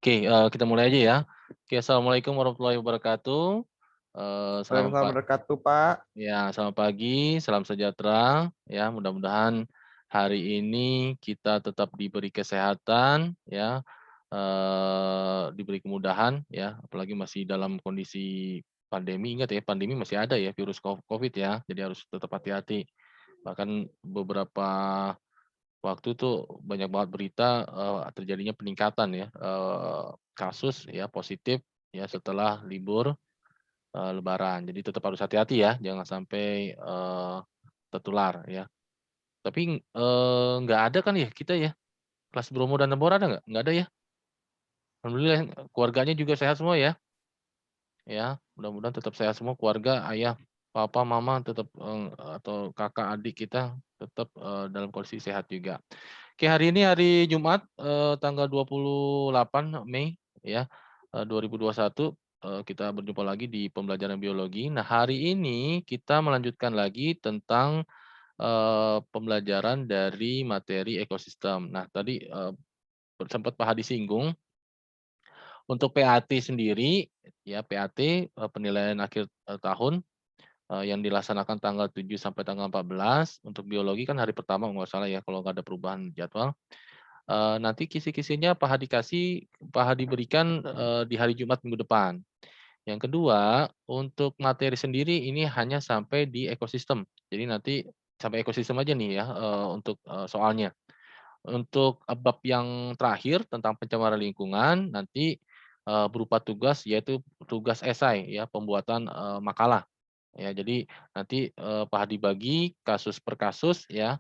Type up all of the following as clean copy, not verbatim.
Oke, kita mulai aja ya. Oke, assalamualaikum warahmatullahi wabarakatuh. Waalaikumsalam Selamat wabarakatuh, Pak. selamat pagi, salam sejahtera. Ya, mudah-mudahan hari ini kita tetap diberi kesehatan, ya, diberi kemudahan, ya. Apalagi masih dalam kondisi pandemi. Ingat ya, pandemi masih ada ya virus COVID ya. Jadi harus tetap hati-hati. Bahkan beberapa waktu itu banyak banget berita, terjadinya peningkatan ya, kasus ya positif ya setelah libur, lebaran. Jadi tetap harus hati-hati ya, jangan sampai, tertular ya. Tapi, nggak ada kan ya kita ya, kelas Bromo dan Tambora ada nggak? Nggak ada ya? Alhamdulillah keluarganya juga sehat semua ya? Ya, mudah-mudahan tetap sehat semua keluarga, ayah, papa, mama tetap, atau kakak, adik kita tetap, dalam kondisi sehat juga. Oke, hari ini hari Jumat, tanggal 28 Mei ya, 2021, kita berjumpa lagi di pembelajaran biologi. Nah, hari ini kita melanjutkan lagi tentang, pembelajaran dari materi ekosistem. Nah, tadi, sempat Pak Hadi singgung, untuk PAT sendiri, ya PAT, penilaian akhir, tahun, yang dilaksanakan tanggal 7 sampai tanggal 14, untuk biologi kan hari pertama kalau nggak salah ya, kalau nggak ada perubahan jadwal. Nanti kisi-kisinya Pak Hadi berikan, di hari Jumat minggu depan. Yang kedua, untuk materi sendiri ini hanya sampai di ekosistem. Jadi nanti sampai ekosistem aja nih ya, untuk, soalnya. Untuk, bab yang terakhir tentang pencemaran lingkungan nanti, berupa tugas yaitu tugas esai ya, pembuatan, makalah. Ya, jadi nanti, Pak Hadi bagi kasus per kasus ya,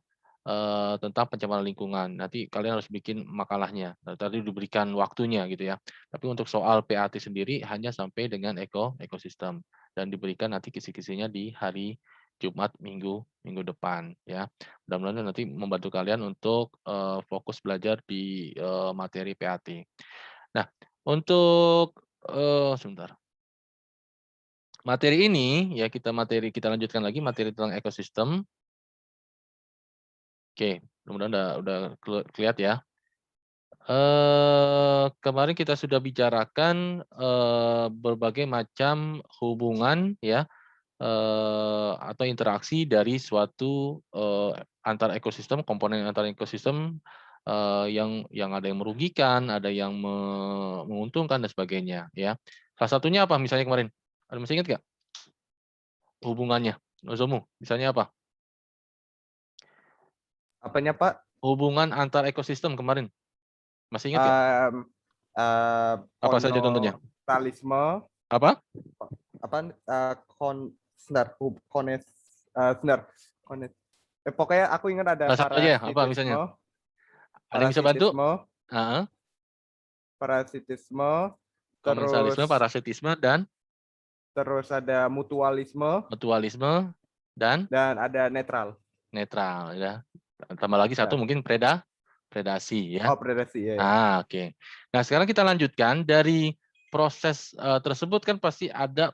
tentang pencemaran lingkungan. Nanti kalian harus bikin makalahnya. Nah, tadi diberikan waktunya gitu ya. Tapi untuk soal PAT sendiri hanya sampai dengan ekosistem dan diberikan nanti kisi-kisinya di hari Jumat minggu depan ya. Mudah-mudahan nanti membantu kalian untuk, fokus belajar di, materi PAT. Nah, untuk, sebentar. Materi ini, ya kita lanjutkan lagi materi tentang ekosistem. Oke, mudah-mudahan udah kelihat ya. Kemarin kita sudah bicarakan, berbagai macam hubungan ya, atau interaksi dari suatu, antar ekosistem, komponen antar ekosistem, yang ada yang merugikan, ada yang menguntungkan dan sebagainya ya. Salah satunya apa misalnya kemarin? Ada masih ingat nggak hubungannya? Nozomu, misalnya apa? Apanya, Pak? Hubungan antar ekosistem kemarin, masih ingat nggak? Mmm, Apa saja contohnya? Konotalisme, Apa? apaan, kon sebentar, kones sebentar, kones pokoknya aku ingat ada Salah satu aja ya, apa misalnya? Ada yang bisa bantu? parasitisme Heeh, parasitisme, komensalisme, terus parasitisme, dan terus ada mutualisme, mutualisme, dan dan ada netral. netral ya. Tambah lagi satu Ya. mungkin predasi ya. Oh, predasi, iya ya. Oke. Nah, sekarang kita lanjutkan dari proses, tersebut kan pasti ada,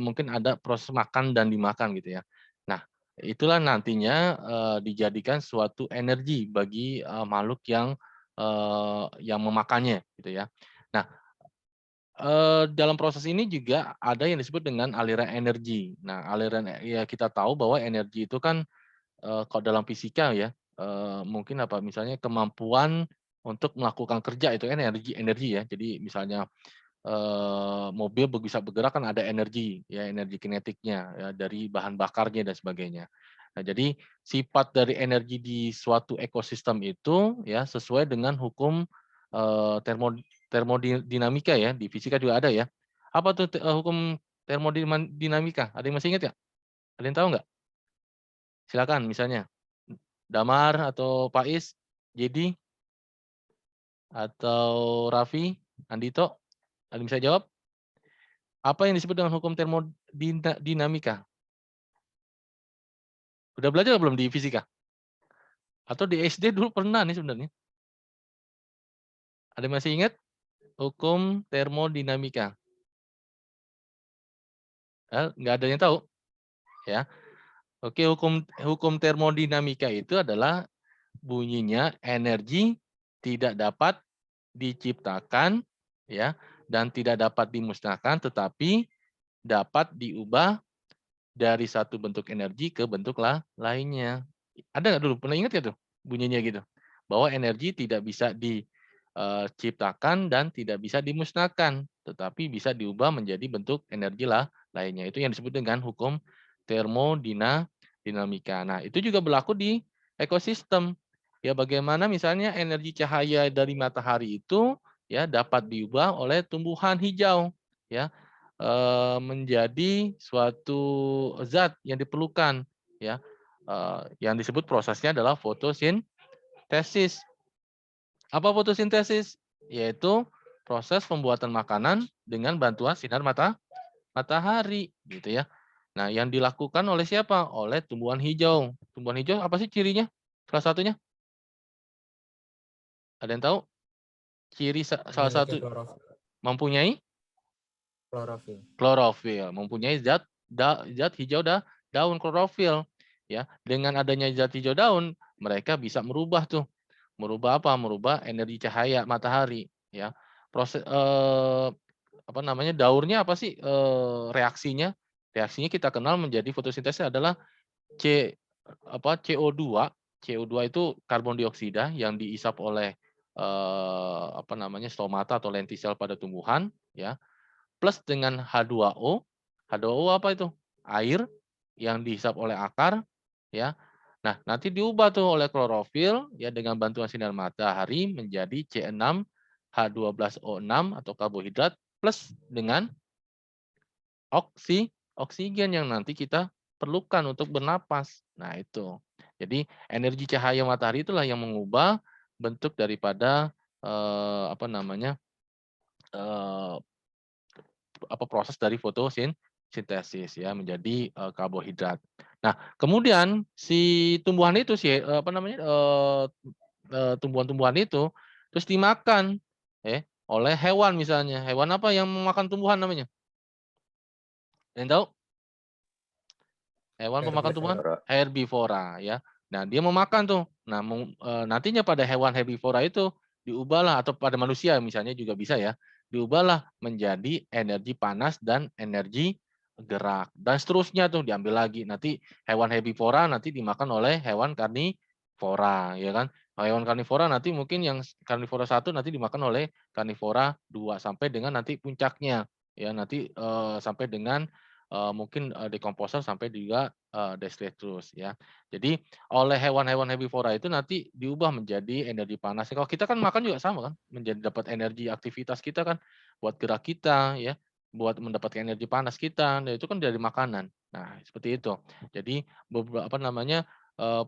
mungkin ada proses makan dan dimakan gitu ya. Nah, itulah nantinya, dijadikan suatu energi bagi, makhluk yang memakannya gitu ya. Nah, dalam proses ini juga ada yang disebut dengan aliran energi. Nah, aliran ya kita tahu bahwa energi itu kan, kalau dalam fisika ya, mungkin apa, misalnya kemampuan untuk melakukan kerja itu kan energi energi ya. Jadi misalnya, mobil bisa bergerak kan ada energi, ya energi kinetiknya, ya dari bahan bakarnya dan sebagainya. Nah, jadi sifat dari energi di suatu ekosistem itu ya sesuai dengan hukum, termodinamika ya, di fisika juga ada ya. Apa tuh hukum termodinamika? Ada yang masih ingat nggak? Ada yang tahu nggak? Silakan misalnya. Damar atau Faiz, Jadi, atau Raffi, Andito, ada yang bisa jawab? Apa yang disebut dengan hukum termodinamika? Udah belajar belum di fisika? Atau di SD dulu pernah nih sebenarnya? Ada yang masih ingat? Hukum termodinamika? Nggak ada yang tahu? Ya. Oke, hukum hukum termodinamika itu adalah bunyinya energi tidak dapat diciptakan ya, dan tidak dapat dimusnahkan, tetapi dapat diubah dari satu bentuk energi ke bentuk lainnya. Ada nggak dulu, pernah ingat nggak tuh bunyinya gitu? Bahwa energi tidak bisa diciptakan dan tidak bisa dimusnahkan, tetapi bisa diubah menjadi bentuk energi lainnya. Itu yang disebut dengan hukum termodinamika. Nah, itu juga berlaku di ekosistem. Ya, bagaimana misalnya energi cahaya dari matahari itu ya dapat diubah oleh tumbuhan hijau, ya, menjadi suatu zat yang diperlukan, ya, yang disebut prosesnya adalah fotosintesis. Apa fotosintesis? Yaitu proses pembuatan makanan dengan bantuan sinar matahari, gitu ya. Nah, yang dilakukan oleh siapa? Oleh tumbuhan hijau. Tumbuhan hijau apa sih cirinya? Salah satunya? Ada yang tahu? Ciri salah Memiliki satu mempunyai klorofil. klorofil, mempunyai zat hijau daun klorofil, ya. Dengan adanya zat hijau daun, mereka bisa merubah apa? Merubah energi cahaya matahari, ya. Proses apa namanya? Daurnya apa sih reaksinya? Reaksinya kita kenal menjadi fotosintesis adalah C CO2. CO2 itu karbon dioksida yang diisap oleh apa namanya? Stomata atau lentisel pada tumbuhan, ya. Plus dengan H2O. H2O apa itu? Air yang dihisap oleh akar, ya. Nah, nanti diubah tuh oleh klorofil ya dengan bantuan sinar matahari menjadi C6H12O6 atau karbohidrat plus dengan oksigen yang nanti kita perlukan untuk bernapas. Nah, itu. Jadi energi cahaya matahari itulah yang mengubah bentuk daripada apa namanya? eh, proses dari fotosintesis ya menjadi karbohidrat. Nah, kemudian si tumbuhan itu apa namanya tumbuhan-tumbuhan itu terus dimakan oleh hewan misalnya. Hewan apa yang memakan tumbuhan namanya? Ada yang tahu? Hewan pemakan tumbuhan? Herbivora. Herbivora ya. Nah, dia memakan tuh. Nah, nantinya pada hewan herbivora itu diubahlah atau pada manusia misalnya juga bisa ya, diubahlah menjadi energi panas dan energi gerak dan seterusnya tuh diambil lagi. Nanti hewan herbivora nanti dimakan oleh hewan karnivora ya kan. Hewan karnivora nanti mungkin yang karnivora 1 nanti dimakan oleh karnivora 2 sampai dengan nanti puncaknya ya nanti sampai dengan mungkin dekomposer sampai juga detritus ya. Jadi oleh hewan-hewan herbivora itu nanti diubah menjadi energi panas. Kalau kita kan makan juga sama kan, menjadi dapat energi aktivitas kita kan, buat gerak kita ya, buat mendapatkan energi panas kita, nah itu kan dari makanan. Nah, seperti itu. Jadi apa namanya,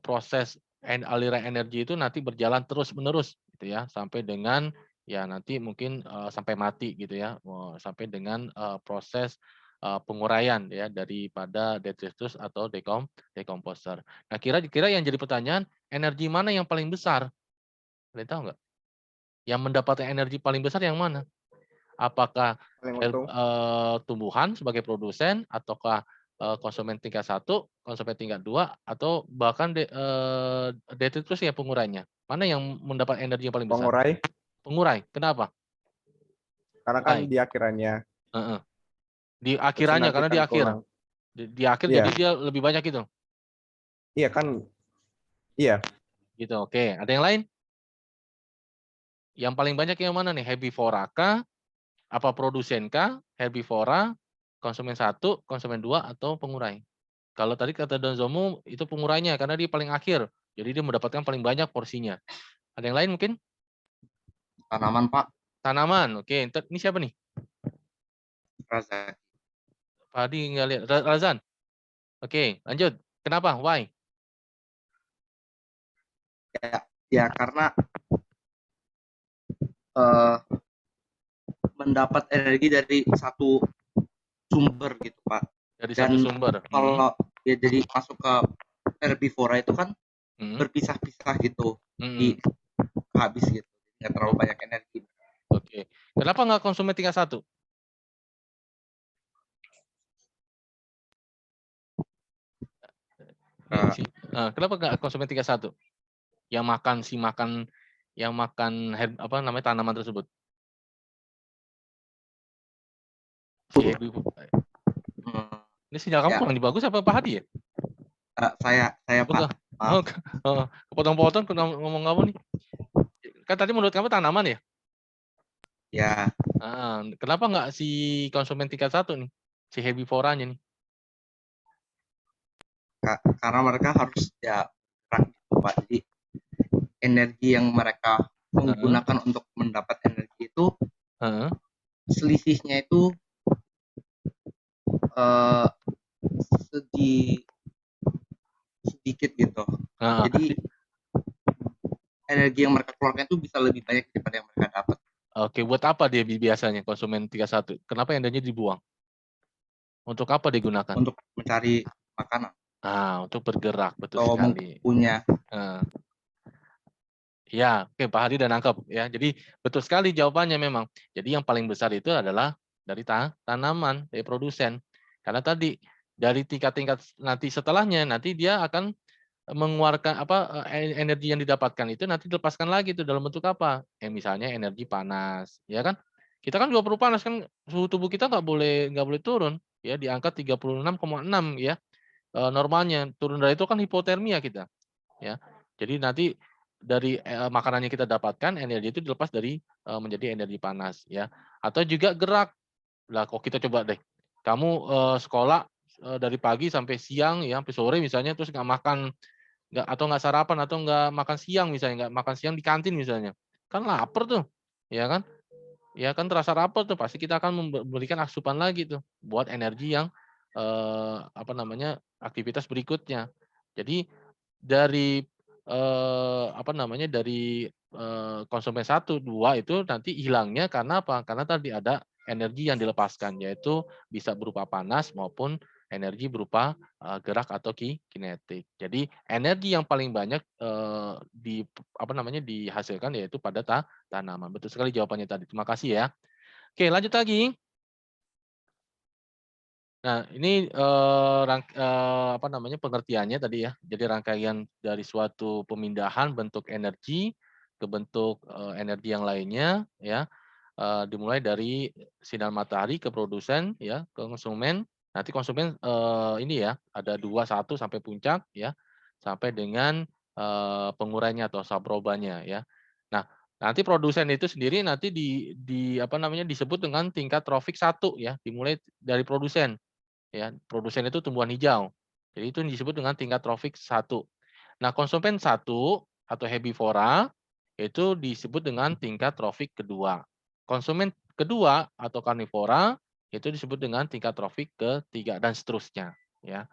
proses aliran energi itu nanti berjalan terus-menerus gitu ya, sampai dengan ya nanti mungkin, sampai mati gitu ya, sampai dengan, proses, penguraian ya daripada detritus atau dekomposer. Nah, kira-kira yang jadi pertanyaan, energi mana yang paling besar? Ada yang tahu nggak? Yang mendapatkan energi paling besar yang mana? Apakah Paling untung. tumbuhan sebagai produsen ataukah konsumen tingkat 1, konsumen tingkat 2, atau bahkan detritus ya pengurainya? Mana yang mendapat energi yang paling besar? Pengurai Pengurai. Kenapa? karena kan Why? di akhirannya Heeh. Di terus akhirannya nanti karena di kan akhir. kurang. Di akhir jadi Iya, dia lebih banyak itu. iya kan, iya Gitu. Oke, ada yang lain? Yang paling banyak yang mana nih? Herbivora kah? Apa produsen kah? Herbivora, konsumen 1, konsumen 2, atau pengurai? Kalau tadi kata Donzomu itu pengurainya karena dia paling akhir. Jadi dia mendapatkan paling banyak porsinya. Ada yang lain mungkin? Tanaman, Pak. Tanaman. Oke, ini siapa nih? Razak. Pak Hadi nggak lihat. Razan. Oke, lanjut. Kenapa? Why? Ya karena eh, mendapat energi dari satu sumber gitu, Pak. Dari satu Dan sumber. kalau ya jadi masuk ke herbivora itu kan Hmm. berpisah-pisah gitu, Hmm. di habis gitu, nggak terlalu banyak energi. Oke. Kenapa nggak konsumen tingkat 1? Kenapa nggak konsumen tingkat 1? Yang makan apa namanya tanaman tersebut? Si Happy. Ini sinyal kamu Ya. kurang bagus apa Pak Hadi ya? Saya Bukan. Pak. Maaf. Kepotong-potong ngomong kamu nih. Kan tadi menurut kamu tanaman ya? Ya, Kenapa nggak si konsumen tingkat 1 nih? Si herbivoranya nih. karena mereka harus ya gerak gitu, Pak. Jadi energi yang mereka menggunakan untuk mendapat energi itu selisihnya itu sedikit gitu. Jadi energi yang mereka keluarkan itu bisa lebih banyak daripada yang mereka dapat. Oke, buat apa dia biasanya konsumen 31? Kenapa energinya dibuang? Untuk apa digunakan? Untuk mencari makanan. Untuk bergerak, betul atau sekali. Punya. Ya, oke, Pak Hadi udah nangkep ya. Jadi betul sekali jawabannya memang. Jadi yang paling besar itu adalah dari tanaman, dari produsen. Karena tadi dari tingkat-tingkat nanti setelahnya nanti dia akan mengeluarkan energi yang didapatkan itu nanti dilepaskan lagi itu dalam bentuk apa? Misalnya energi panas, ya kan? Kita kan juga perlu panas kan, suhu tubuh kita nggak boleh turun ya di angka 36,6 ya. Normalnya turun dari itu kan hipotermia kita ya. Jadi nanti dari makanan yang kita dapatkan energi itu dilepas dari menjadi energi panas ya. Atau juga gerak. Lah kok kita coba deh. Kamu sekolah dari pagi sampai siang ya, sampai sore misalnya terus nggak makan atau nggak sarapan atau nggak makan siang misalnya, nggak makan siang di kantin misalnya. Kan lapar tuh. Ya kan? Ya kan terasa lapar tuh pasti kita akan memberikan asupan lagi tuh buat energi yang aktivitas berikutnya. Jadi dari konsumen 1, 2 itu nanti hilangnya karena apa? Karena tadi ada energi yang dilepaskan yaitu bisa berupa panas maupun energi berupa gerak atau kinetik. Jadi energi yang paling banyak dihasilkan yaitu pada tanaman. Betul sekali jawabannya tadi. Terima kasih ya. Oke, lanjut lagi. Nah, ini pengertiannya tadi ya. Jadi rangkaian dari suatu pemindahan bentuk energi ke bentuk energi yang lainnya ya. Dimulai dari sinar matahari ke produsen ya, ke konsumen. Nanti konsumen ini ya, ada 2, 1 sampai puncak ya. Sampai dengan pengurainya atau sabrobanya ya. Nah, nanti produsen itu sendiri nanti disebut dengan tingkat trofik 1 ya, dimulai dari produsen. Ya, produsen itu tumbuhan hijau. Jadi itu disebut dengan tingkat trofik 1. Nah, konsumen 1 atau herbivora itu disebut dengan tingkat trofik kedua. Konsumen kedua atau karnivora itu disebut dengan tingkat trofik ketiga dan seterusnya, ya.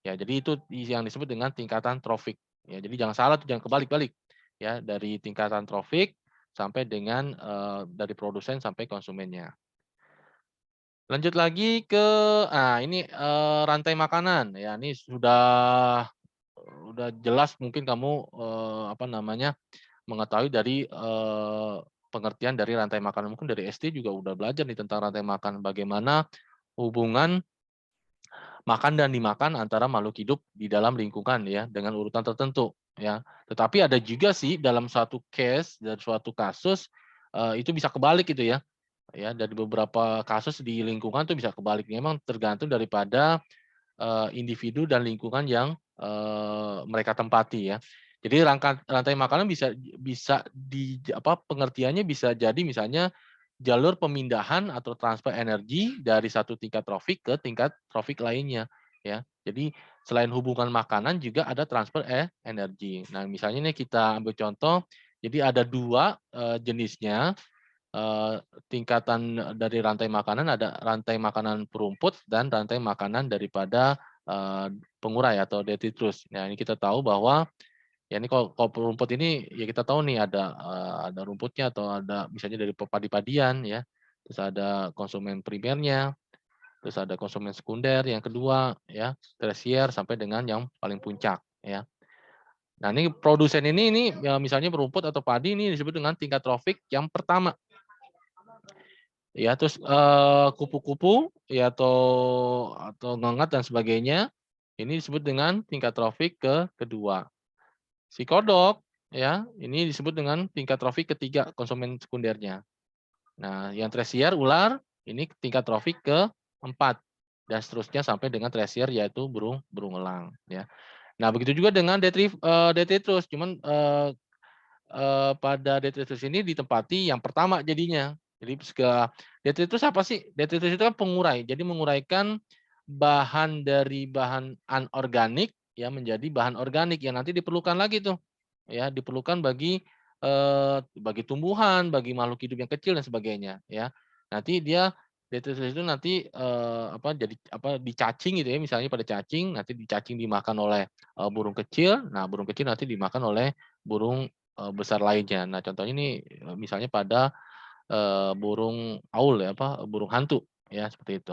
Ya, jadi itu yang disebut dengan tingkatan trofik. Ya, jadi jangan salah jangan kebalik-balik. Ya, dari tingkatan trofik sampai dengan dari produsen sampai konsumennya. Lanjut lagi ke ini rantai makanan ya, ini sudah jelas mungkin kamu mengetahui dari pengertian dari rantai makanan. Mungkin dari SD juga udah belajar nih tentang rantai makanan, bagaimana hubungan makan dan dimakan antara makhluk hidup di dalam lingkungan ya dengan urutan tertentu ya. Tetapi ada juga sih dalam suatu case, dari suatu kasus itu bisa kebalik gitu ya. Ya, dari beberapa kasus di lingkungan tuh bisa kebalik. Memang tergantung daripada individu dan lingkungan yang mereka tempati ya. Jadi rantai makanan bisa pengertiannya bisa jadi misalnya jalur pemindahan atau transfer energi dari satu tingkat trofik ke tingkat trofik lainnya ya. Jadi selain hubungan makanan juga ada transfer energi. Nah, misalnya nih kita ambil contoh, jadi ada 2 jenisnya tingkatan dari rantai makanan, ada rantai makanan perumput dan rantai makanan daripada pengurai atau detritus. Nah, ini kita tahu bahwa ya ini kalau perumput ini ya kita tahu nih ada rumputnya atau ada misalnya dari padi-padian ya. Terus ada konsumen primernya, terus ada konsumen sekunder yang kedua ya, tersier sampai dengan yang paling puncak ya. Nah, ini produsen ini ya misalnya perumput atau padi ini disebut dengan tingkat trofik yang pertama. Ya, terus kupu-kupu ya atau ngengat dan sebagainya, ini disebut dengan tingkat trofik kedua. Si kodok ya, ini disebut dengan tingkat trofik ketiga konsumen sekundernya. Nah, yang tersier ular ini tingkat trofik 4 dan seterusnya sampai dengan tersier yaitu burung elang ya. Nah, begitu juga dengan detritus, cuman pada detritus ini ditempati yang pertama jadinya. Jadi detritus apa sih? Detritus itu kan pengurai. Jadi menguraikan bahan dari bahan anorganik ya menjadi bahan organik yang nanti diperlukan lagi tuh. Ya, diperlukan bagi tumbuhan, bagi makhluk hidup yang kecil dan sebagainya ya. Nanti dia detritus itu nanti dicacing gitu ya, misalnya pada cacing, nanti dicacing dimakan oleh burung kecil. Nah, burung kecil nanti dimakan oleh burung besar lainnya. Nah, contohnya ini misalnya pada burung aul ya, burung hantu ya, seperti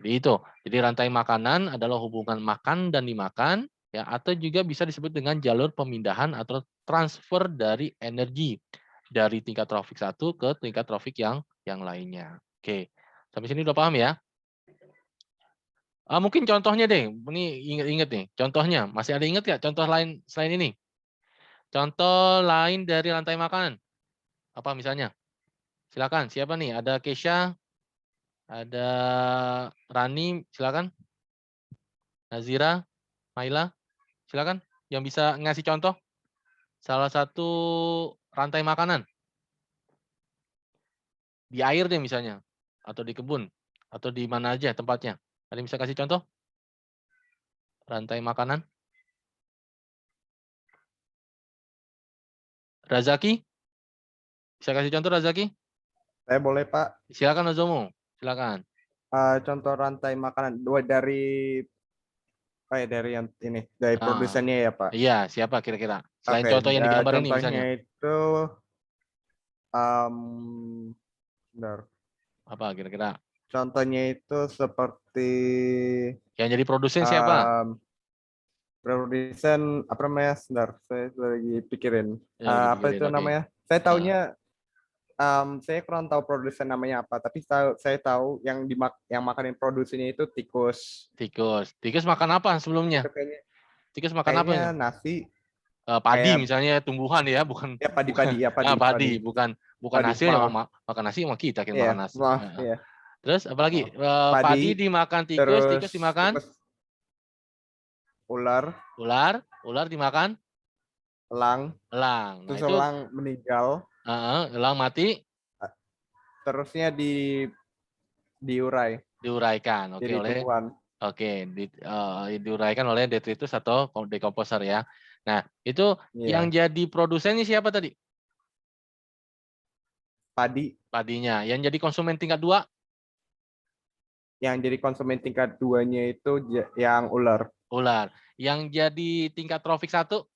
itu. Jadi rantai makanan adalah hubungan makan dan dimakan ya, atau juga bisa disebut dengan jalur pemindahan atau transfer dari energi dari tingkat trofik satu ke tingkat trofik yang lainnya. Oke. Sampai sini udah paham ya? Mungkin contohnya deh, ini inget-inget nih, contohnya. Masih ada inget nggak contoh lain selain ini? Contoh lain dari rantai makanan. Apa misalnya? Silakan, siapa nih? Ada Kesha, ada Rani, silakan. Nazira, Maila, silakan. Yang bisa ngasih contoh salah satu rantai makanan di air deh misalnya, atau di kebun, atau di mana aja tempatnya. Ada yang bisa kasih contoh rantai makanan? Razaki, bisa kasih contoh Razaki? Saya boleh Pak. Silakan Nozomo, silakan. Contoh rantai makanan dari yang ini dari produsennya ya Pak. Iya, siapa kira-kira? Selain Oke, contoh yang digambar ini contohnya misalnya. itu bentar. Apa kira-kira? Contohnya itu seperti Yang jadi produsen siapa? produsen apa namanya? Sebentar, saya lagi pikirin. Ya, lagi Apa pikirin, itu oke. namanya? Saya taunya saya kurang tahu produsen namanya apa, tapi saya tahu yang makanin produsennya itu tikus. Tikus makan apa sebelumnya? Itu kayaknya Tikus makan apa ya? nasi Padi kayak misalnya, tumbuhan ya, bukan ya bukan padi ya padi padi, bukan padi hasilnya. maaf Makan nasi sama kita kira ya makan nasi. maaf ya Terus apalagi? maaf. Padi Padi dimakan tikus, terus tikus dimakan tikus, ular, ular dimakan elang, elang. Nah terus itu elang meninggal, elang mati terusnya diurai diuraikan, jadi tumbuhan. diuraikan oleh detritus atau dekomposer ya. Nah itu yang Iya, jadi produsen ini siapa tadi? padi. Padinya. Yang jadi konsumen tingkat 2? Yang jadi konsumen tingkat 2-nya itu yang ular. Ular. Yang jadi tingkat trofik 1?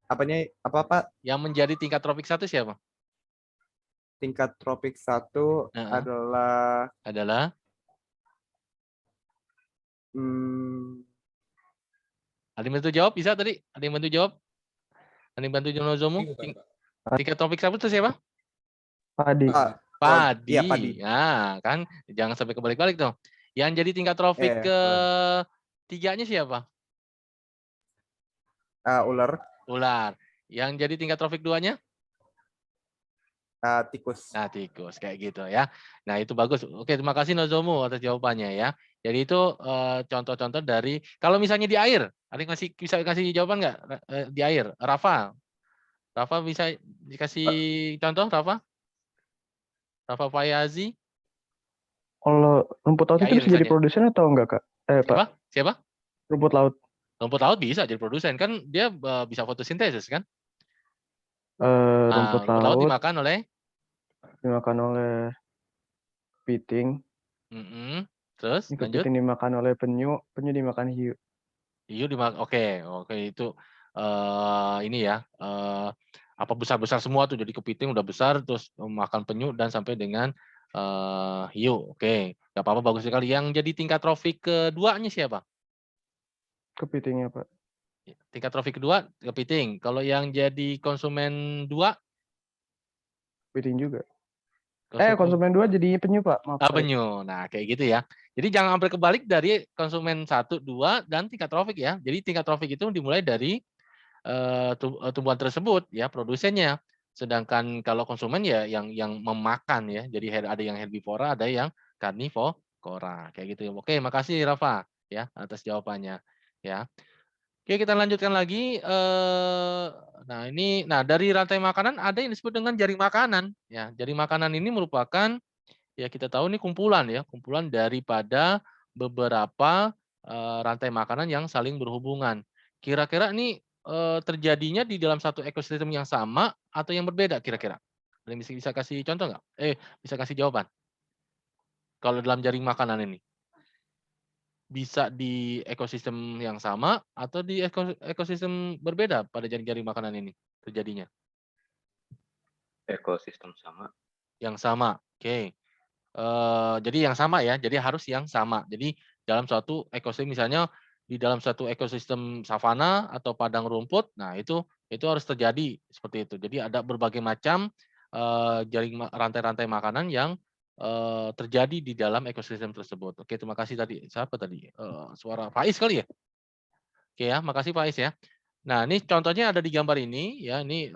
Apanya apa Pak? Yang menjadi tingkat tropik 1 siapa? Tingkat tropik 1 Heeh. adalah Ada yang bantu jawab? Bisa tadi? Ada yang bantu jawab? Ada yang bantu Nozomu? Tingkat tropik 1 itu siapa? Padi. Padi. Iya, padi. Nah, kan jangan sampai kebalik-balik tuh. Yang jadi tingkat tropik ke-3-nya siapa? Ular. Ular. Yang jadi tingkat tropik 2-nya? Tikus. Nah, tikus kayak gitu ya. Nah, itu bagus. Oke, terima kasih Nozomu atas jawabannya ya. Jadi itu contoh-contoh dari kalau misalnya di air, ada yang bisa kasih jawaban nggak di air? Rafa bisa dikasih contoh Rafa? Rafa Fayazi? Kalau rumput laut Di itu air bisa jadi misalnya. produsen atau enggak, Kak? Pak. Siapa? Rumput laut. Rumput laut bisa jadi produsen kan dia bisa fotosintesis kan? Rumput laut laut dimakan oleh kepiting. Terus lanjut. Kepiting dimakan oleh penyu, penyu dimakan hiu. Hiu dimakan. Oke, itu ini ya. Apa besar-besar semua tuh jadi kepiting udah besar terus makan penyu dan sampai dengan hiu. Oke, nggak apa-apa bagus sekali. Yang jadi tingkat trofik ke-2-nya siapa? Kepitingnya, Pak. Tingkat trofik kedua kepiting. Kalau yang jadi konsumen 2? Kepiting juga. Konsumen 2 jadi penyu, Pak. Maaf, penyu. Nah, kayak gitu ya. Jadi jangan sampai kebalik dari konsumen 1, 2 dan tingkat trofik ya. Jadi tingkat trofik itu dimulai dari tumbuhan tersebut ya, produsennya. Sedangkan kalau konsumen ya yang memakan ya. Jadi ada yang herbivora, ada yang karnivora. Kayak gitu. Oke, makasih Rafa ya atas jawabannya ya. Oke, kita lanjutkan lagi. Nah dari rantai makanan ada yang disebut dengan jaring makanan. Ya, jaring makanan ini merupakan ya kita tahu ini kumpulan daripada beberapa rantai makanan yang saling berhubungan. Kira-kira ini terjadinya di dalam satu ekosistem yang sama atau yang berbeda kira-kira? Ada yang bisa kasih contoh nggak? Bisa kasih jawaban. Kalau dalam jaring makanan ini bisa di ekosistem yang sama atau di ekosistem berbeda pada jaring-jaring makanan ini terjadinya? Ekosistem sama. Yang sama. Oke. Jadi yang sama ya, jadi harus yang sama. Jadi dalam suatu ekosistem misalnya di dalam suatu ekosistem savana atau padang rumput, nah itu harus terjadi seperti itu. Jadi ada berbagai macam rantai-rantai makanan yang terjadi di dalam ekosistem tersebut. Oke, terima kasih tadi. Siapa tadi? Suara Faiz kali ya? Oke ya, makasih Faiz ya. Nah, ini contohnya ada di gambar ini ya. Ini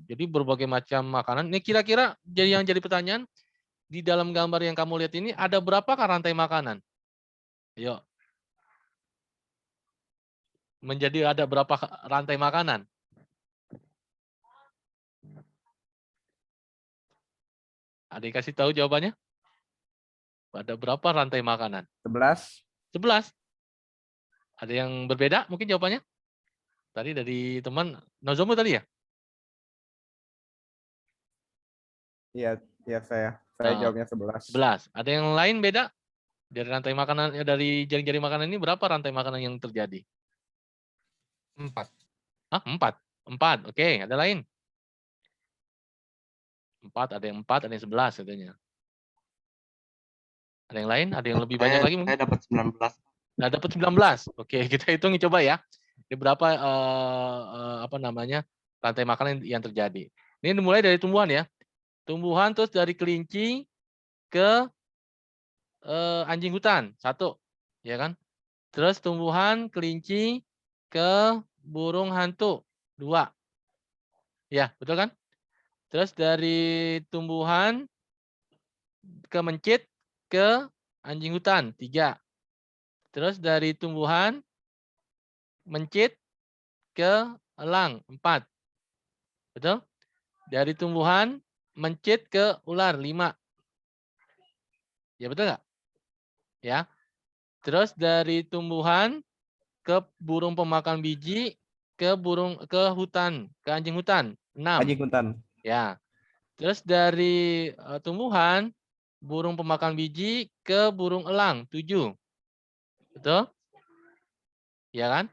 jadi berbagai macam makanan. Ini kira-kira yang jadi pertanyaan di dalam gambar yang kamu lihat ini ada berapakah rantai makanan? Yuk. Menjadi ada berapa rantai makanan? Ada yang kasih tahu jawabannya? Ada berapa rantai makanan? 11. 11. Ada yang berbeda mungkin jawabannya? Tadi dari teman Nozomu tadi ya? Iya, saya jawabnya 11. 11. Ada yang lain beda? Dari rantai makanan dari jaring-jaring makanan ini berapa rantai makanan yang terjadi? 4. 4. 4. Oke, ada lain? 4, ada yang 4, ada yang 11 katanya. Ada yang lain? Ada yang lebih banyak lagi mungkin? Saya dapat 19. Nah, dapat 19. Oke, kita hitung coba ya. Ini berapa rantai makanan yang terjadi. Ini dimulai dari tumbuhan ya. Tumbuhan terus dari kelinci ke anjing hutan, 1. Ya kan? Terus tumbuhan kelinci ke burung hantu, 2. Ya, betul kan? Terus dari tumbuhan ke mencit ke anjing hutan, 3. Terus dari tumbuhan mencit ke elang, 4. Betul? Dari tumbuhan mencit ke ular, 5. Ya betul nggak? Ya. Terus dari tumbuhan ke burung pemakan biji ke hutan, ke anjing hutan, 6. Anjing hutan. Ya. Terus dari tumbuhan burung pemakan biji ke burung elang, 7. Betul? Ya kan?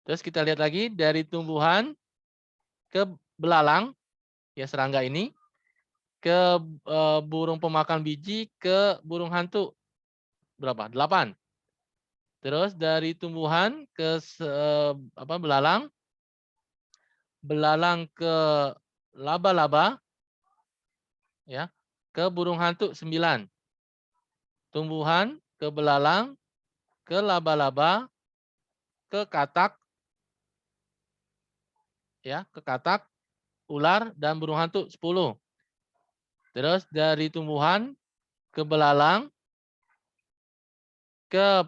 Terus kita lihat lagi dari tumbuhan ke belalang, ya serangga ini, ke burung pemakan biji ke burung hantu. Berapa? 8. Terus dari tumbuhan ke belalang ke laba-laba, ya, ke burung hantu 9. Tumbuhan ke belalang, ke laba-laba, ke katak, ya, ke katak, ular dan burung hantu 10. Terus dari tumbuhan ke belalang, ke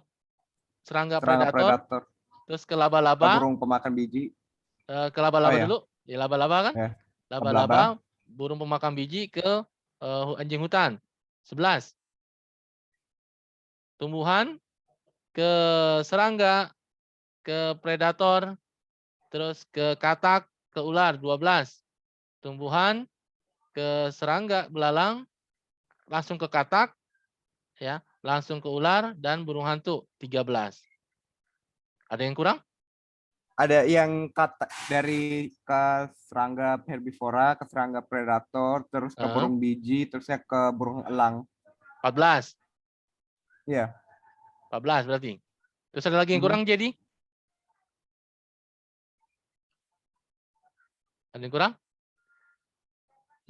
serangga predator, terus ke Ke laba-laba, burung pemakan biji. ke laba-laba Oh, ya. dulu, ya laba-laba kan? Ya. Laba-laba, burung pemakan biji ke anjing hutan, 11. Tumbuhan ke serangga, ke predator, terus ke katak, ke ular, 12. Tumbuhan ke serangga, belalang, langsung ke katak, ya, langsung ke ular dan burung hantu, 13. Ada yang kurang? Ada yang dari ke serangga herbivora, ke serangga predator, terus ke burung biji, terusnya ke burung elang. 14. Iya. 14 berarti. Terus ada lagi yang kurang jadi? Ada yang kurang?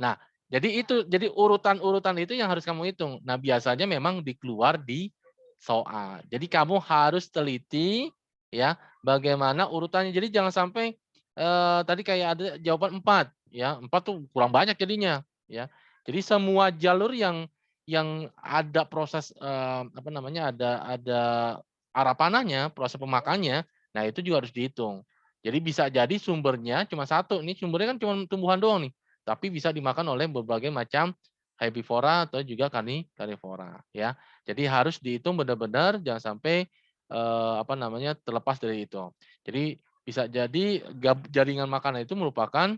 Nah, jadi urutan-urutan itu yang harus kamu hitung. Nah, biasanya memang dikeluar di soal. Jadi kamu harus teliti ya bagaimana urutannya. Jadi jangan sampai tadi kayak ada jawaban 4 ya. 4 tuh kurang banyak jadinya ya. Jadi semua jalur yang yang ada proses apa namanya, ada arah panahnya, proses pemakannya, nah itu juga harus dihitung. Jadi bisa jadi sumbernya cuma satu, nih sumbernya kan cuma tumbuhan doang nih, tapi bisa dimakan oleh berbagai macam herbivora atau juga karnivora ya. Jadi harus dihitung benar-benar jangan sampai apa namanya, terlepas dari itu. Jadi bisa jadi jaringan makanan itu merupakan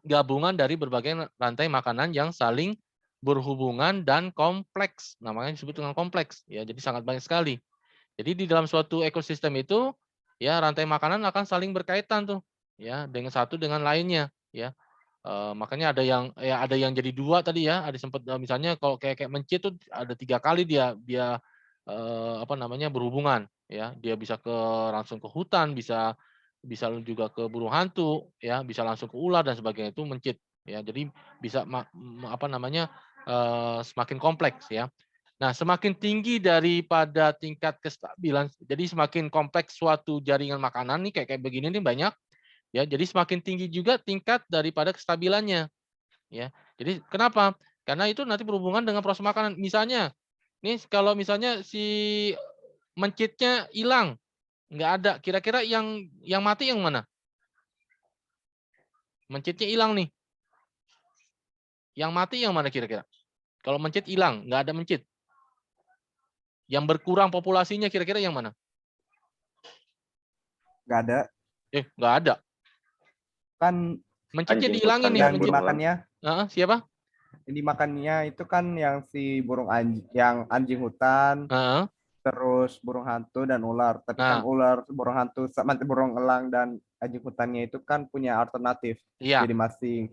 gabungan dari berbagai rantai makanan yang saling berhubungan dan kompleks. Namanya disebut dengan kompleks ya. Jadi sangat banyak sekali. Jadi di dalam suatu ekosistem itu ya rantai makanan akan saling berkaitan tuh ya dengan satu dengan lainnya ya. Makanya ada yang jadi dua tadi ya, ada sempat misalnya kalau kayak mencit tuh ada 3 kali dia dia apa namanya berhubungan ya. Dia bisa langsung ke hutan, bisa bisa juga ke burung hantu ya, bisa langsung ke ular dan sebagainya itu mencit ya. Jadi bisa apa namanya semakin kompleks ya. Nah, semakin tinggi daripada tingkat kestabilan, jadi semakin kompleks suatu jaringan makanan nih kayak kayak begini nih banyak ya. Jadi semakin tinggi juga tingkat daripada kestabilannya ya. Jadi kenapa? Karena itu nanti berhubungan dengan proses makanan. Misalnya, nih kalau misalnya si mencitnya hilang, nggak ada, kira-kira yang mati yang mana? Mencitnya hilang nih. Yang mati yang mana kira-kira? Kalau mencit hilang, nggak ada mencit. Yang berkurang populasinya kira-kira yang mana? Nggak ada. Nggak ada. Kan Mencitnya dihilangin nih. yang Mencit. dimakannya, Siapa? yang dimakannya itu kan yang si burung yang anjing hutan, terus burung hantu dan ular. Tapi kan ular, burung hantu, burung elang dan anjing hutannya itu kan punya alternatif. Iya. Jadi masing.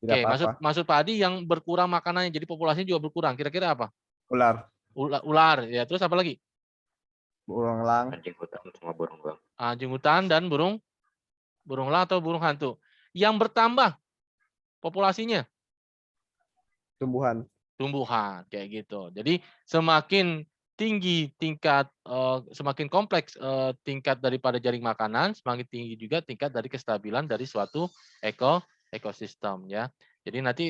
Oke, maksud Pak Adi yang berkurang makanannya, jadi populasinya juga berkurang. Kira-kira apa? Ular. Ular, ya. Terus apa lagi? Burung elang. Anjing hutan sama burung elang. Anjing hutan dan burung elang atau burung hantu. Yang bertambah populasinya? Tumbuhan. Tumbuhan, kayak gitu. Jadi semakin tinggi tingkat, semakin kompleks tingkat daripada jaring makanan, semakin tinggi juga tingkat dari kestabilan dari suatu ekosistem ya. Jadi nanti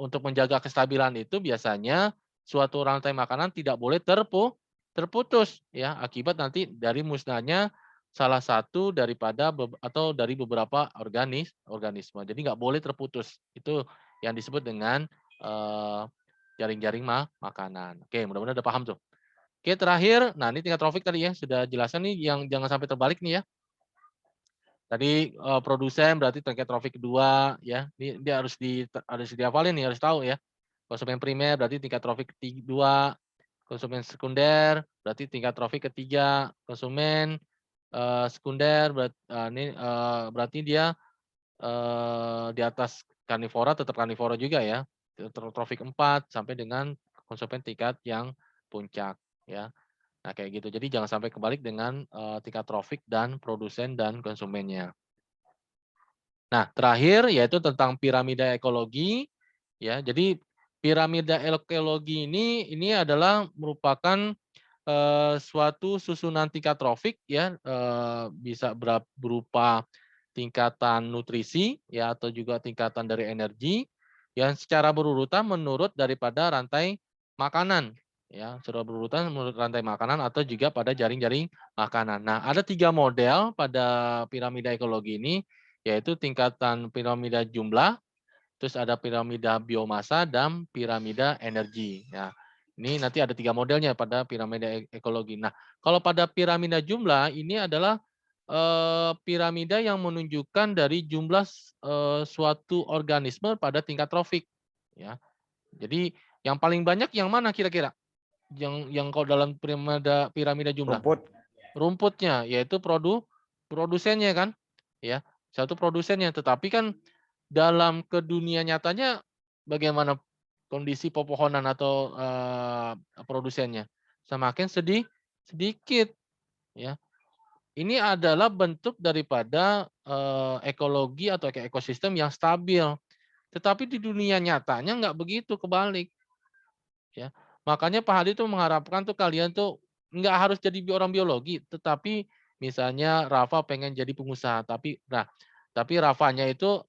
untuk menjaga kestabilan itu biasanya suatu rantai makanan tidak boleh terputus ya, akibat nanti dari musnahnya salah satu daripada atau dari beberapa organisme. Jadi nggak boleh terputus. Itu yang disebut dengan jaring-jaring makanan. Oke, mudah-mudahan udah paham tuh. Oke, terakhir, nah ini tingkat trofik tadi ya, sudah jelasan nih yang jangan sampai terbalik nih ya. Tadi produsen berarti tingkat trofik kedua ya. Ini dia harus dihafalin nih, harus tahu ya. Konsumen primer berarti tingkat trofik kedua, konsumen sekunder berarti tingkat trofik ketiga, konsumen sekunder berarti dia di atas karnivora, tetap karnivora juga ya. Trofik 4 sampai dengan konsumen tingkat yang puncak ya. Nah, kayak gitu. Jadi jangan sampai kebalik dengan tingkat trofik dan produsen dan konsumennya. Nah, terakhir yaitu tentang piramida ekologi ya. Jadi piramida ekologi ini adalah merupakan suatu susunan tingkat trofik ya, bisa berupa tingkatan nutrisi ya atau juga tingkatan dari energi yang secara berurutan menurut daripada rantai makanan ya, secara berurutan menurut rantai makanan atau juga pada jaring-jaring makanan. Nah, ada 3 model pada piramida ekologi ini, yaitu tingkatan piramida jumlah, terus ada piramida biomasa dan piramida energi. Ya, ini nanti ada 3 modelnya pada piramida ekologi. Nah, kalau pada piramida jumlah ini adalah piramida yang menunjukkan dari jumlah suatu organisme pada tingkat trofik. Ya, jadi yang paling banyak yang mana kira-kira? Yang kalau dalam piramida jumlah? Rumputnya, yaitu produsennya kan, ya satu produsennya. Tetapi kan dalam ke dunia nyatanya bagaimana kondisi pepohonan atau produsennya? Semakin sedikit, ya. Ini adalah bentuk daripada ekologi atau ekosistem yang stabil. Tetapi di dunia nyatanya nggak begitu, kebalik. Ya, makanya Pak Hadi tuh mengharapkan tuh kalian tuh nggak harus jadi orang biologi, tetapi misalnya Rafa pengen jadi pengusaha, tapi Rafanya itu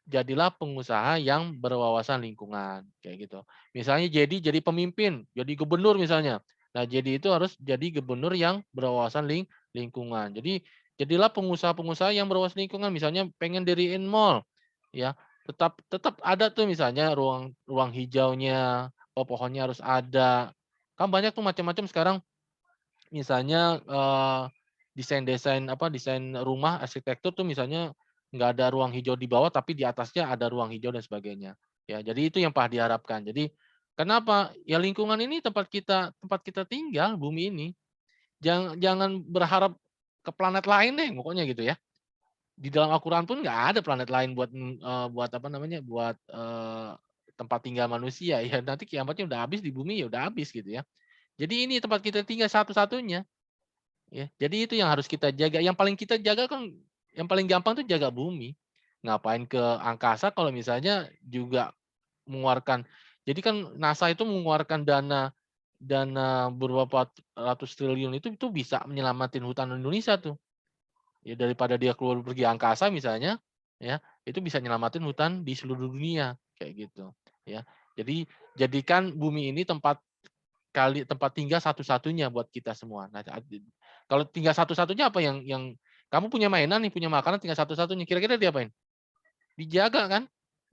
jadilah pengusaha yang berwawasan lingkungan, kayak gitu. Misalnya jadi pemimpin, jadi gubernur misalnya. Nah, jadi itu harus jadi gubernur yang berwawasan lingkungan. Jadi jadilah pengusaha-pengusaha yang berwawasan lingkungan, misalnya pengen diriin mall, ya tetap tetap ada tuh misalnya ruang ruang hijaunya, pohonnya harus ada. Kan banyak tuh macam-macam sekarang, misalnya desain-desain apa desain rumah arsitektur tuh misalnya nggak ada ruang hijau di bawah, tapi di atasnya ada ruang hijau dan sebagainya. Ya, jadi itu yang diharapkan. Jadi kenapa? Ya lingkungan ini tempat kita tinggal, bumi ini. Jangan jangan berharap ke planet lain deh, pokoknya gitu ya. Di dalam Al-Quran pun nggak ada planet lain buat apa namanya, buat tempat tinggal manusia. Ya nanti kiamatnya udah habis di bumi, ya udah habis gitu ya. Jadi ini tempat kita tinggal satu-satunya. Ya, jadi itu yang harus kita jaga. Yang paling kita jaga kan, yang paling gampang tuh jaga bumi. Ngapain ke angkasa kalau misalnya juga mengeluarkan. Jadi kan NASA itu mengeluarkan dana dana beberapa ratus triliun itu bisa menyelamatin hutan Indonesia tuh. Ya daripada dia keluar pergi angkasa misalnya, ya itu bisa nyelamatin hutan di seluruh dunia kayak gitu. Ya, jadi jadikan bumi ini tempat tinggal satu-satunya buat kita semua. Nah, kalau tinggal satu-satunya apa yang kamu punya mainan nih, punya makanan tinggal satu-satunya, kira-kira diapain? Dijaga kan?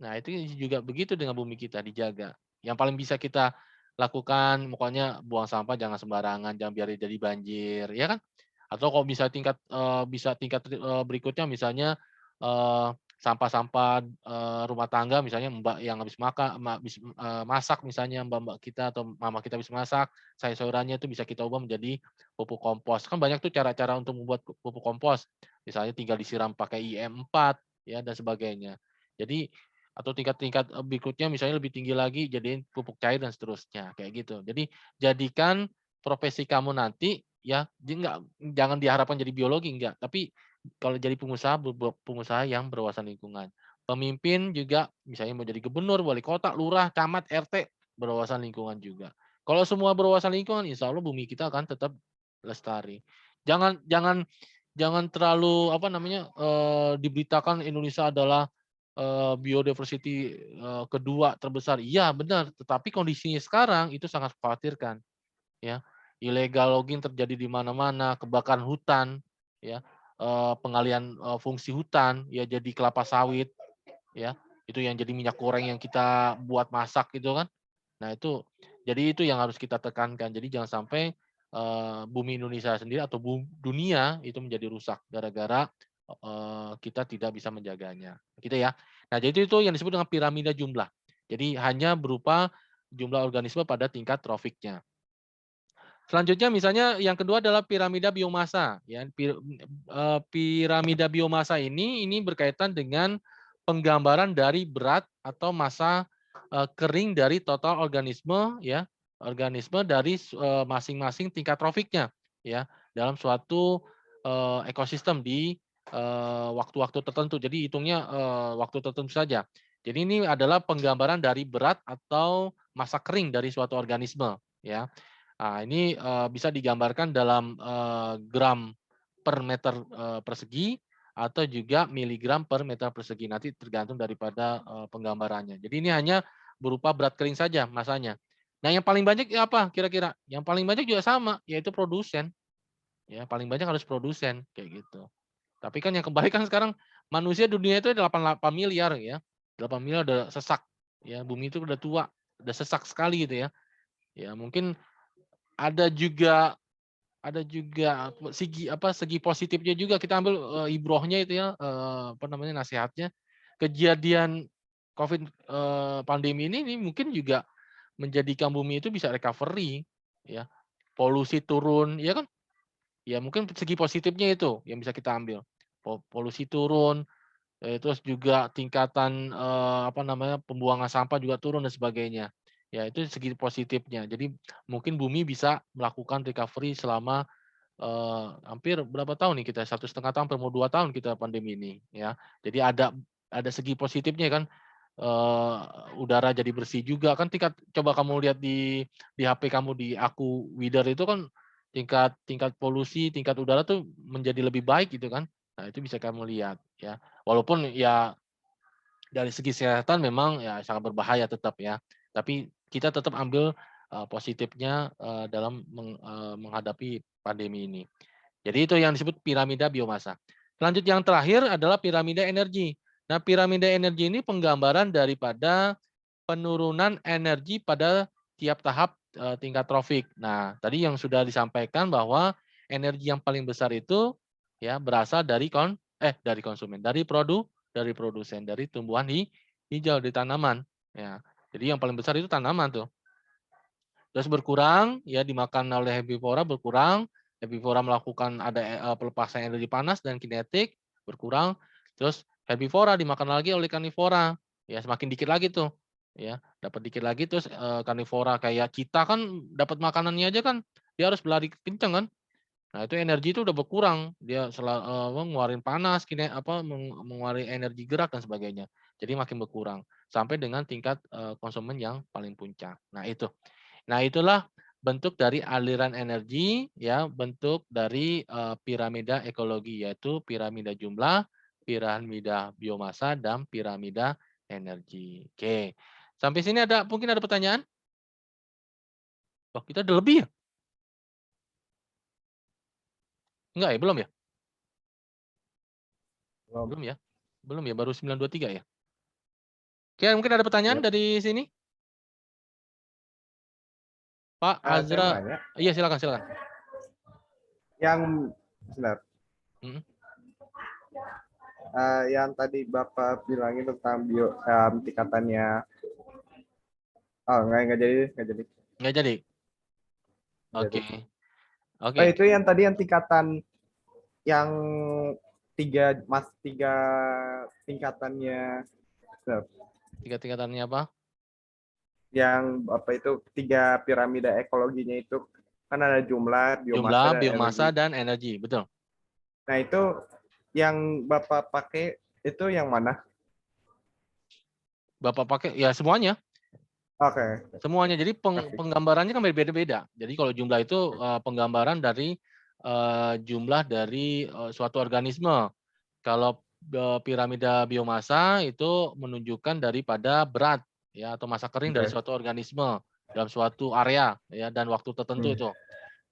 Nah, itu juga begitu dengan bumi kita, dijaga. Yang paling bisa kita lakukan pokoknya buang sampah jangan sembarangan, jangan biarin jadi banjir, ya kan? Atau kalau bisa tingkat berikutnya misalnya, eee, sampah-sampah, rumah tangga misalnya Mbak yang habis masak misalnya mbak-mbak kita atau mama kita habis masak, sayur-sayurannya itu bisa kita ubah menjadi pupuk kompos. Kan banyak tuh cara-cara untuk membuat pupuk kompos, misalnya tinggal disiram pakai IM4 ya dan sebagainya. Jadi atau tingkat-tingkat, berikutnya misalnya lebih tinggi lagi jadiin pupuk cair dan seterusnya, kayak gitu. Jadi jadikan profesi kamu nanti ya, jangan diharapkan jadi biologi, enggak, tapi kalau jadi pengusaha yang berwawasan lingkungan. Pemimpin juga misalnya mau jadi gubernur, wali kota, lurah, camat, RT, berwawasan lingkungan juga. Kalau semua berwawasan lingkungan, insya Allah bumi kita akan tetap lestari. Jangan jangan jangan terlalu apa namanya, diberitakan Indonesia adalah, biodiversity, kedua terbesar. Iya benar, tetapi kondisinya sekarang itu sangat mengkhawatirkan, ya. Illegal logging terjadi di mana-mana, kebakaran hutan, ya, pengalihan, fungsi hutan, ya jadi kelapa sawit, ya, itu yang jadi minyak goreng yang kita buat masak gitu kan. Nah itu, jadi itu yang harus kita tekankan. Jadi jangan sampai, bumi Indonesia sendiri atau dunia itu menjadi rusak gara-gara, kita tidak bisa menjaganya, gitu ya. Nah jadi itu yang disebut dengan piramida jumlah. Jadi hanya berupa jumlah organisme pada tingkat trofiknya. Selanjutnya misalnya yang kedua adalah piramida biomasa ya, piramida biomasa ini berkaitan dengan penggambaran dari berat atau massa, kering dari total organisme ya, organisme dari masing-masing tingkat trofiknya ya, dalam suatu, ekosistem di, waktu-waktu tertentu. Jadi hitungnya, waktu tertentu saja. Jadi ini adalah penggambaran dari berat atau massa kering dari suatu organisme ya. Nah, ini, bisa digambarkan dalam, gram per meter, persegi atau juga miligram per meter persegi, nanti tergantung daripada, penggambarannya. Jadi ini hanya berupa berat kering saja massanya. Nah, yang paling banyak apa kira-kira? Yang paling banyak juga sama, yaitu produsen, ya paling banyak harus produsen, kayak gitu. Tapi kan yang kebalik kan sekarang manusia dunia itu ada 88 miliar ya, 8 miliar udah sesak, ya bumi itu udah tua, udah sesak sekali gitu ya. Ya mungkin ada juga segi positifnya juga kita ambil, ibrohnya itu ya, apa namanya, nasihatnya. Kejadian Covid, pandemi ini mungkin juga menjadikan bumi itu bisa recovery ya, polusi turun, ya kan? Ya mungkin segi positifnya itu yang bisa kita ambil. Polusi turun, terus juga tingkatan, apa namanya, pembuangan sampah juga turun dan sebagainya. Ya itu segi positifnya. Jadi mungkin bumi bisa melakukan recovery selama, hampir berapa tahun nih kita, 1,5 tahun atau mau 2 tahun kita pandemi ini, ya. Jadi ada segi positifnya kan, eee, udara jadi bersih juga kan coba kamu lihat di HP kamu, di Aku Widar itu kan tingkat tingkat polusi, tingkat udara tuh menjadi lebih baik gitu kan. Nah itu bisa kamu lihat ya. Walaupun ya dari segi kesehatan memang ya sangat berbahaya tetap ya. Tapi kita tetap ambil positifnya dalam menghadapi pandemi ini. Jadi itu yang disebut piramida biomasa. Lanjut yang terakhir adalah piramida energi. Nah, piramida energi ini penggambaran daripada penurunan energi pada tiap tahap tingkat trofik. Nah, tadi yang sudah disampaikan bahwa energi yang paling besar itu ya berasal dari konsumen, dari produsen, dari tumbuhan hijau di tanaman. Ya, jadi yang paling besar itu tanaman tuh. Terus berkurang, ya dimakan oleh herbivora berkurang. Herbivora melakukan ada pelepasan energi panas dan kinetik berkurang. Terus herbivora dimakan lagi oleh karnivora. Ya semakin dikit lagi tuh. Ya, dapat dikit lagi terus karnivora kayak kita kan dapat makanannya aja kan dia harus berlari kenceng kan. Nah, itu energi itu udah berkurang. Dia mengeluarin panas, mengeluarkan energi gerak dan sebagainya. Jadi makin berkurang sampai dengan tingkat konsumen yang paling puncak. Nah, itu. Nah, itulah bentuk dari aliran energi ya, bentuk dari piramida ekologi yaitu piramida jumlah, piramida biomasa dan piramida energi. Oke. Sampai sini mungkin ada pertanyaan? Wah, kita udah lebih ya? Enggak ya, belum ya? Belum. Belum ya? Belum ya, baru 923 ya? Oke, mungkin ada pertanyaan Ya. dari sini? Pak Saya Azra. nanya, Iya, silakan. yang sebentar, Hmm. yang tadi Bapak bilangin tentang tingkatannya. Oh, nggak jadi. Nggak jadi? Nggak Oke. jadi. Oke. Oh, itu yang tadi yang tingkatan yang tiga tingkatannya. Sebentar. Tiga tingkatannya apa? Yang apa itu 3 piramida ekologinya itu kan ada jumlah, biomasa, Jumlah, dan biomasa, energi. dan energi. Betul. Nah, itu yang Bapak pakai itu yang mana? Bapak pakai, ya semuanya. Oke. Semuanya. Jadi penggambarannya kan berbeda-beda. Jadi kalau jumlah itu penggambaran dari jumlah dari suatu organisme. Kalau piramida biomasa itu menunjukkan daripada berat ya atau massa kering dari Oke. suatu organisme dalam suatu area ya dan waktu tertentu Hmm. itu.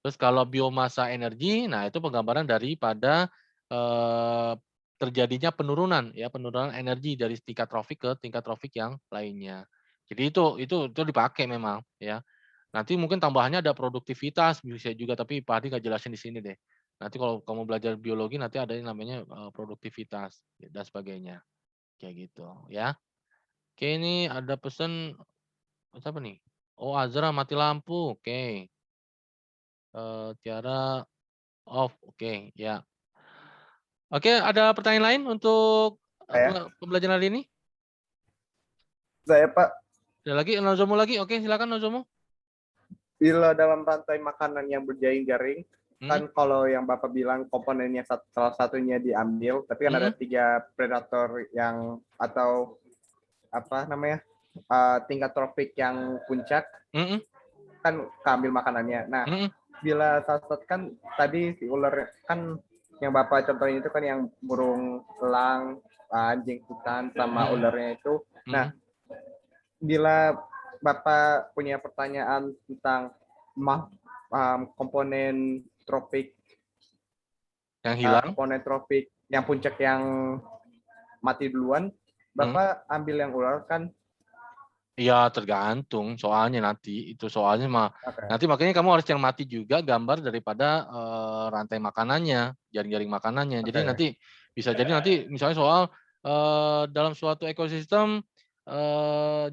Terus kalau biomasa energi, nah itu penggambaran daripada terjadinya penurunan energi dari tingkat trofik ke tingkat trofik yang lainnya. Jadi itu dipakai memang ya. Nanti mungkin tambahannya ada produktivitas bisa juga tapi Pak Hadi nggak jelasin di sini deh. Nanti kalau kamu belajar biologi nanti ada yang namanya produktivitas dan sebagainya. Kayak gitu ya. Oke, ini ada pesan apa nih? Oh, Azra mati lampu. Oke. Tiara off. Oke, ya. Oke, ada pertanyaan lain untuk pembelajaran hari ini? Saya, Pak, Ada lagi? Nozomo lagi? Oke, silakan Nozomo. bila dalam rantai makanan yang berjaring-jaring, kan kalau yang Bapak bilang komponennya salah satunya diambil, tapi kan ada 3 predator yang atau apa namanya tingkat tropik yang puncak, kan keambil makanannya. Nah, bila salah satu kan tadi si ular kan yang Bapak contohin itu kan yang burung elang, anjing hutan sama ularnya itu. Nah, bila Bapak punya pertanyaan tentang komponen tropik yang hilang, komponen tropik yang puncak yang mati duluan, Bapak ambil yang ular kan? Iya, tergantung soalnya nanti nanti makanya kamu harus cermati juga gambar daripada rantai makanannya, jaring-jaring makanannya. Jadi nanti bisa jadi nanti misalnya soal dalam suatu ekosistem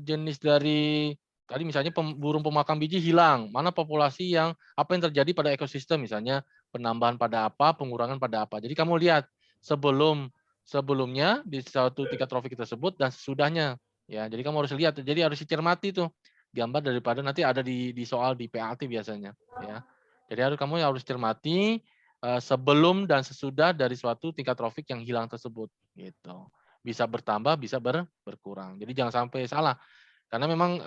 jenis dari tadi misalnya burung pemakan biji hilang, mana populasi yang apa yang terjadi pada ekosistem misalnya penambahan pada apa, pengurangan pada apa. Jadi kamu lihat sebelumnya di suatu tingkat trofik tersebut dan sesudahnya. Ya, jadi kamu harus lihat, jadi harus dicermati tuh gambar daripada nanti ada di soal di PAT biasanya, ya. Jadi kamu harus cermati sebelum dan sesudah dari suatu tingkat trofik yang hilang tersebut, gitu. Bisa bertambah, bisa berkurang. Jadi jangan sampai salah, karena memang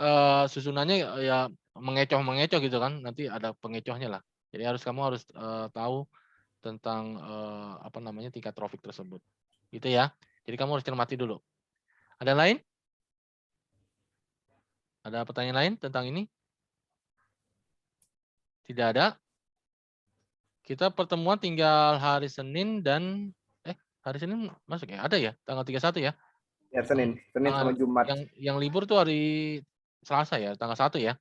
susunannya ya mengecoh gitu kan, nanti ada pengecohnya lah. Jadi kamu harus tahu tentang apa namanya tingkat trofik tersebut, gitu ya. Jadi kamu harus cermati dulu. Ada lain? Ada pertanyaan lain tentang ini? Tidak ada. Kita pertemuan tinggal hari Senin dan hari Senin masuk ya? Ada ya? Tanggal 31 ya? Ya, Senin sama Jumat. Yang libur tuh hari Selasa ya, tanggal 1 ya.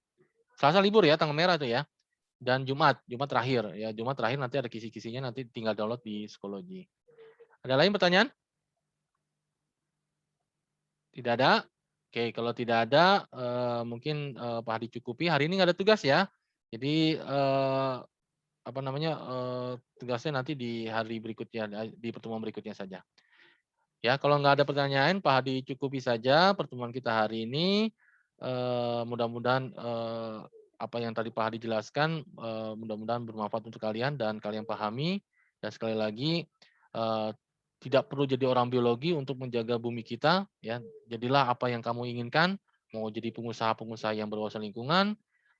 Selasa libur ya, tanggal merah tuh ya. Dan Jumat terakhir ya. Jumat terakhir nanti ada kisi-kisinya, nanti tinggal download di Psikologi. Ada lain pertanyaan? Tidak ada. Oke, kalau tidak ada mungkin Pak Hadi cukupi. Hari ini nggak ada tugas ya. Jadi tugasnya nanti di hari berikutnya, di pertemuan berikutnya saja. Ya, kalau nggak ada pertanyaan, Pak Hadi cukupi saja pertemuan kita hari ini. Mudah-mudahan apa yang tadi Pak Hadi jelaskan, mudah-mudahan bermanfaat untuk kalian dan kalian pahami. Dan sekali lagi, tidak perlu jadi orang biologi untuk menjaga bumi kita. Ya, jadilah apa yang kamu inginkan. Mau jadi pengusaha-pengusaha yang berwawasan lingkungan,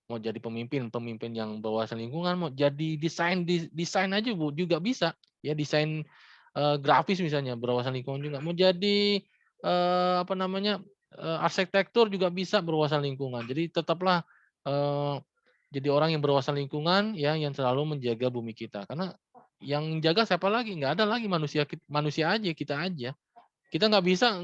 mau jadi pemimpin yang berwawasan lingkungan, mau jadi desain aja Bu juga bisa. Ya, desain grafis misalnya berwawasan lingkungan juga. Mau jadi arsitektur juga bisa berwawasan lingkungan. Jadi tetaplah jadi orang yang berwawasan lingkungan ya, yang selalu menjaga bumi kita. Karena yang jaga siapa lagi? Nggak ada lagi manusia aja, kita aja. Kita nggak bisa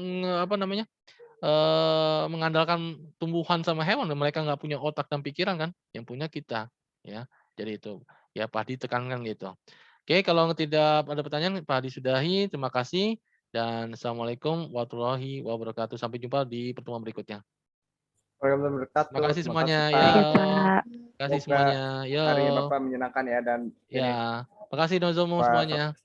mengandalkan tumbuhan sama hewan, mereka nggak punya otak dan pikiran kan, yang punya kita ya. Jadi itu ya Pak Hadi tekankan gitu. Oke, kalau tidak ada pertanyaan Pak Hadi sudahi. Terima kasih dan Assalamualaikum warahmatullahi wabarakatuh. Sampai jumpa di pertemuan berikutnya. Waalaikumsalam wabarakatuh. Terima kasih semuanya Pak. ya. Oke, Pak. Terima kasih semuanya. Yo. Harinya Bapak menyenangkan ya dan ya. Terima kasih Nozomo semuanya.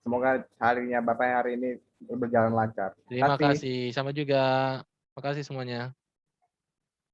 Semoga harinya Bapak hari ini berjalan lancar. Terima kasih. Sama juga. Terima kasih semuanya.